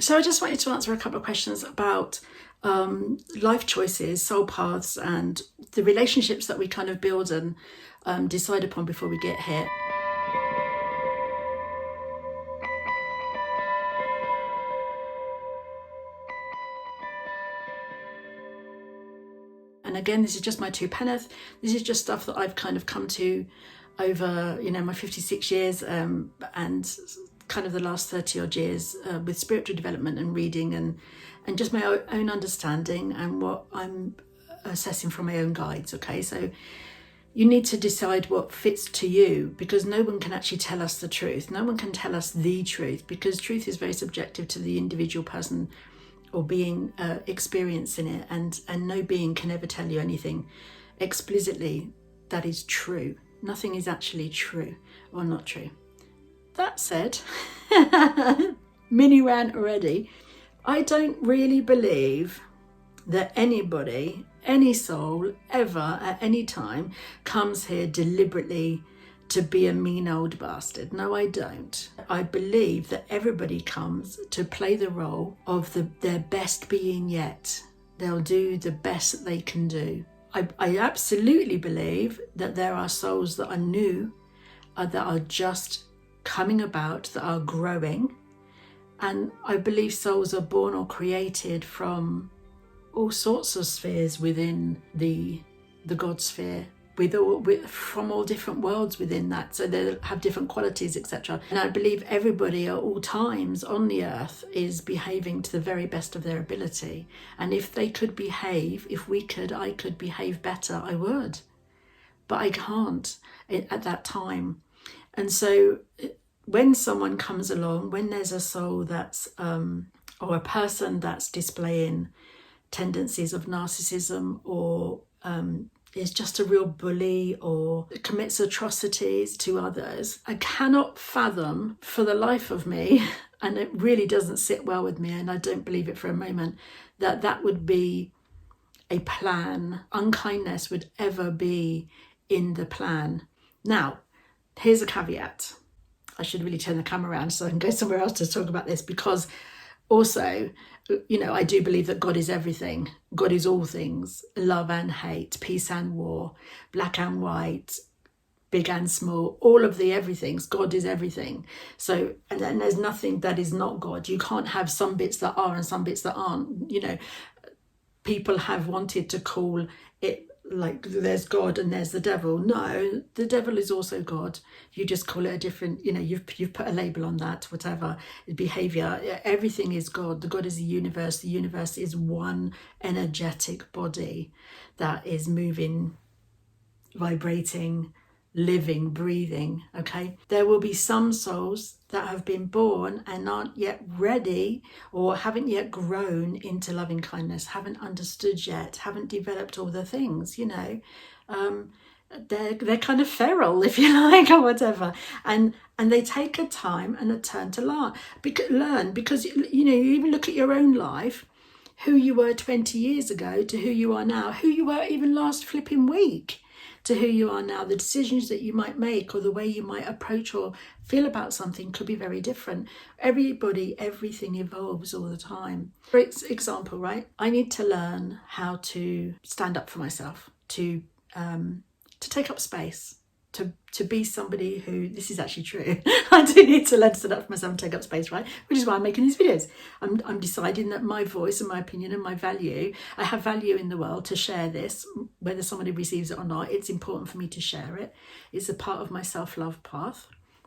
So I just wanted to answer a couple of questions about life choices, soul paths, and the relationships that we kind of build and decide upon before we get here. And again, this is just my two penneth. This is just stuff that I've kind of come to over, my 56 years and kind of the last 30 odd years with spiritual development and reading and just my own understanding and what I'm assessing from my own guides. Okay, so you need to decide what fits to you, because no one can actually tell us the truth. No one can tell us the truth, because truth is very subjective to the individual person or being experiencing it, and no being can ever tell you anything explicitly that is true. Nothing is actually true or not true. That said, mini rant already, I don't really believe that anybody, any soul, ever at any time comes here deliberately to be a mean old bastard. No, I don't. I believe that everybody comes to play the role of their best being yet. They'll do the best that they can do. I absolutely believe that there are souls that are new, that are just coming about, that are growing. And I believe souls are born or created from all sorts of spheres within the God sphere, from all different worlds within that, so they have different qualities, etc. And I believe everybody at all times on the earth is behaving to the very best of their ability. And if they could behave, I could behave better, I would. But I can't at that time. And so when someone comes along, when there's a soul that's or a person that's displaying tendencies of narcissism, or is just a real bully, or commits atrocities to others, I cannot fathom for the life of me, and it really doesn't sit well with me, and I don't believe it for a moment, that would be a plan. Unkindness would ever be in the plan. Now, here's a caveat. I should really turn the camera around so I can go somewhere else to talk about this, because also, I do believe that God is everything. God is all things, love and hate, peace and war, black and white, big and small, all of the everythings. God is everything. So, and then there's nothing that is not God. You can't have some bits that are and some bits that aren't. People have wanted to call it like there's God and there's the devil. No, the devil is also God. You just call it a different, you've put a label on that, whatever. Behaviour, everything is God. The God is the universe. The universe is one energetic body that is moving, vibrating, living, breathing. Okay, there will be some souls that have been born and aren't yet ready, or haven't yet grown into loving kindness, haven't understood yet, haven't developed all the ththings, they're kind of feral, if you like, or whatever, and they take a time and a turn to learn, because you even look at your own life, who you were 20 years ago to who you are now, who you were even last flipping week to who you are now. The decisions that you might make or the way you might approach or feel about something could be very different. Everything evolves all the time. For example, right, I need to learn how to stand up for myself, to take up space, to be somebody who, this is actually true, I do need to learn to stand up for myself and take up space, right? Which is why I'm making these videos. I'm deciding that my voice and my opinion and my value, I have value in the world to share this, whether somebody receives it or not. It's important for me to share it. It's a part of my self-love path,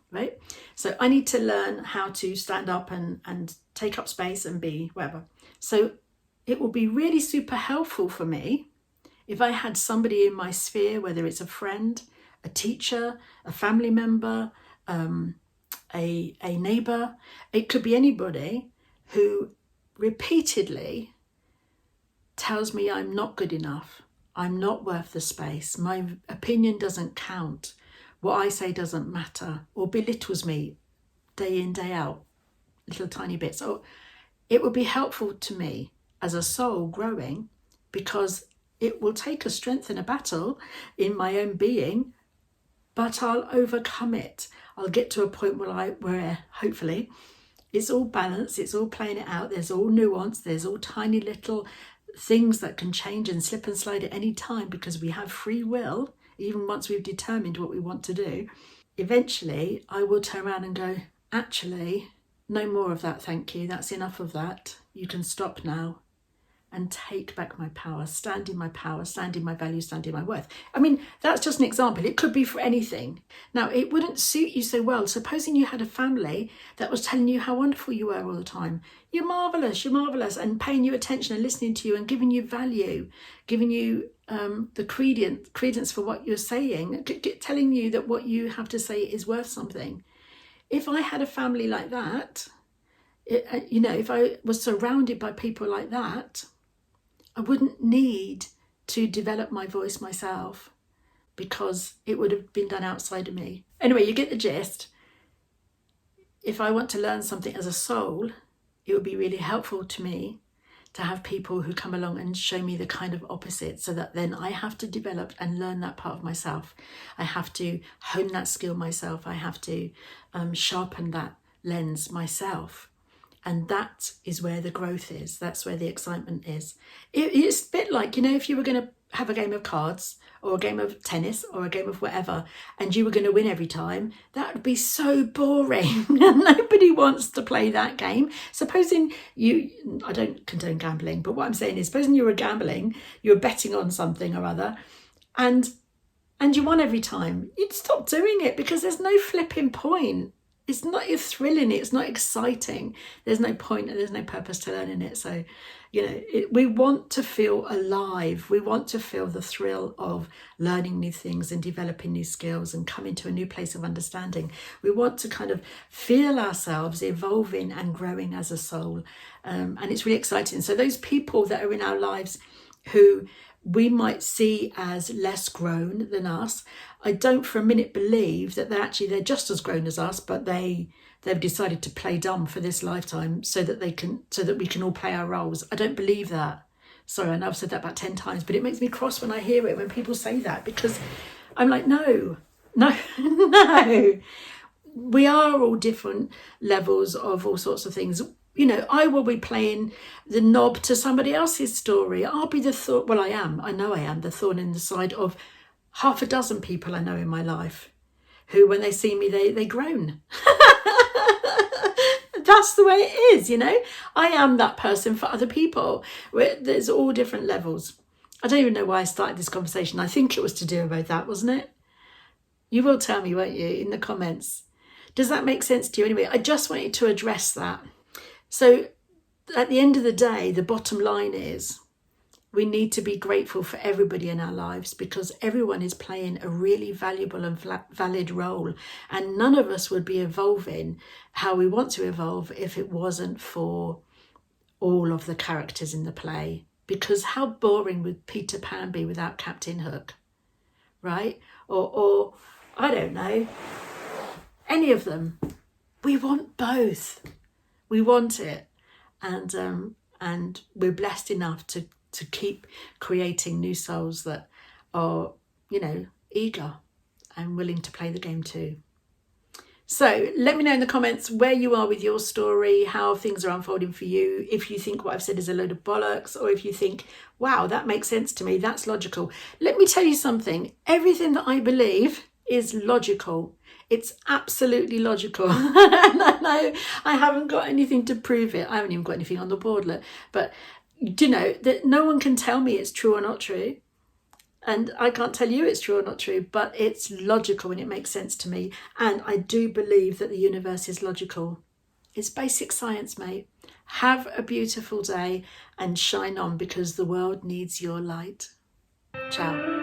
right? So I need to learn how to stand up and take up space and be whatever. So it will be really super helpful for me if I had somebody in my sphere, whether it's a friend, a teacher, a family member, a neighbour, it could be anybody, who repeatedly tells me I'm not good enough, I'm not worth the space, my opinion doesn't count, what I say doesn't matter, or belittles me day in, day out, little tiny bits. So it would be helpful to me as a soul growing, because it will take a strength in a battle in my own being, but I'll overcome it. I'll get to a point where hopefully It's all balance, it's all playing it out, there's all nuance, there's all tiny little things that can change and slip and slide at any time because we have free will, even once we've determined what we want to do. Eventually, I will turn around and go, actually, no more of that, thank you. That's enough of that. You can stop now and take back my power, stand in my power, stand in my value, stand in my worth. I mean, that's just an example. It could be for anything. Now, it wouldn't suit you so well. Supposing you had a family that was telling you how wonderful you were all the time. You're marvellous, and paying you attention and listening to you and giving you value, giving you the credence for what you're saying, telling you that what you have to say is worth something. If I had a family like that, if I was surrounded by people like that, I wouldn't need to develop my voice myself because it would have been done outside of me. Anyway, you get the gist. If I want to learn something as a soul, it would be really helpful to me to have people who come along and show me the kind of opposite, so that then I have to develop and learn that part of myself. I have to hone that skill myself. I have to sharpen that lens myself. And that is where the growth is. That's where the excitement is. It's a bit like, if you were going to have a game of cards or a game of tennis or a game of whatever, and you were going to win every time, that would be so boring. Nobody wants to play that game. Supposing I don't condone gambling, but what I'm saying is, supposing you were betting on something or other, and you won every time, you'd stop doing it because there's no flipping point. It's not thrilling, it's not exciting. There's no point and there's no purpose to learning it. So, we want to feel alive. We want to feel the thrill of learning new things and developing new skills and coming to a new place of understanding. We want to kind of feel ourselves evolving and growing as a soul. And it's really exciting. So those people that are in our lives who we might see as less grown than us, I don't for a minute believe that they're just as grown as us, but they've decided to play dumb for this lifetime so that we can all play our roles. I don't believe that. Sorry, I know I've said that about 10 times, but it makes me cross when I hear it, when people say that, because I'm like, no. We are all different levels of all sorts of things. I will be playing the knob to somebody else's story. I'll be the thorn. Well, I know I am the thorn in the side of half a dozen people I know in my life who, when they see me, they groan. That's the way it is, I am that person for other people. There's all different levels. I don't even know why I started this conversation. I think it was to do about that, wasn't it? You will tell me, won't you, in the comments. Does that make sense to you? Anyway, I just wanted to address that. So at the end of the day, the bottom line is we need to be grateful for everybody in our lives, because everyone is playing a really valuable and valid role. And none of us would be evolving how we want to evolve if it wasn't for all of the characters in the play. Because how boring would Peter Pan be without Captain Hook, right? Or I don't know, any of them. We want both. We want it, and we're blessed enough to keep creating new souls that are, eager and willing to play the game too. So let me know in the comments where you are with your story, how things are unfolding for you, if you think what I've said is a load of bollocks, or if you think, wow, that makes sense to me, that's logical. Let me tell you something, everything that I believe is logical. It's absolutely logical. And I know I haven't got anything to prove it. I haven't even got anything on the boardlet. But, that no one can tell me it's true or not true. And I can't tell you it's true or not true, but it's logical and it makes sense to me. And I do believe that the universe is logical. It's basic science, mate. Have a beautiful day and shine on, because the world needs your light. Ciao.